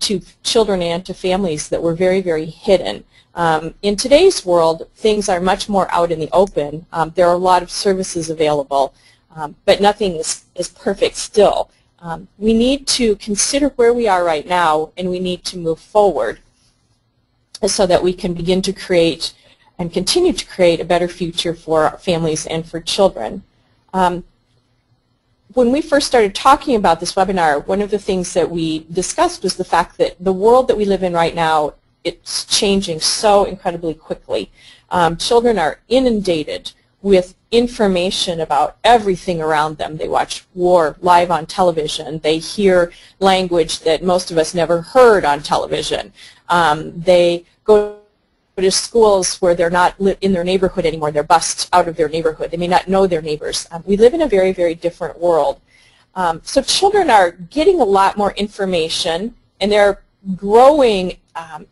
to children and to families that were very, very hidden. In today's world, things are much more out in the open. There are a lot of services available, but nothing is perfect still. We need to consider where we are right now, and we need to move forward so that we can begin to create and continue to create a better future for families and for children. When we first started talking about this webinar, one of the things that we discussed was the fact that the world that we live in right now, it's changing so incredibly quickly. Children are inundated with information about everything around them. They watch war live on television. They hear language that most of us never heard on television. They go to schools where they're not in their neighborhood anymore. They're bussed out of their neighborhood. They may not know their neighbors. We live in a very, very different world. So children are getting a lot more information, and they're growing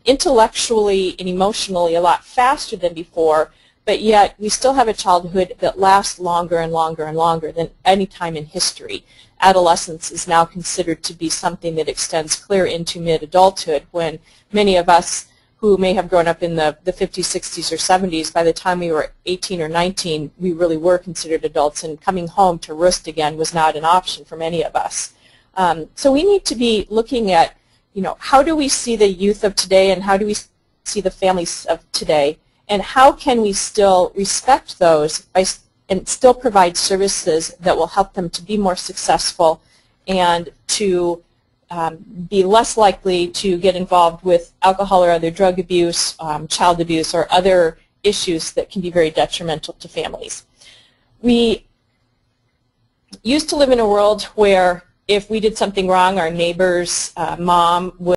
intellectually and emotionally a lot faster than before, but yet we still have a childhood that lasts longer and longer and longer than any time in history. Adolescence is now considered to be something that extends clear into mid-adulthood, when many of us who may have grown up in the 50s, 60s, or 70s, by the time we were 18 or 19, we really were considered adults, and coming home to roost again was not an option for many of us. So we need to be looking at, how do we see the youth of today, and how do we see the families of today, and how can we still respect those and still provide services that will help them to be more successful and to be less likely to get involved with alcohol or other drug abuse, child abuse, or other issues that can be very detrimental to families. We used to live in a world where if we did something wrong, our neighbor's mom would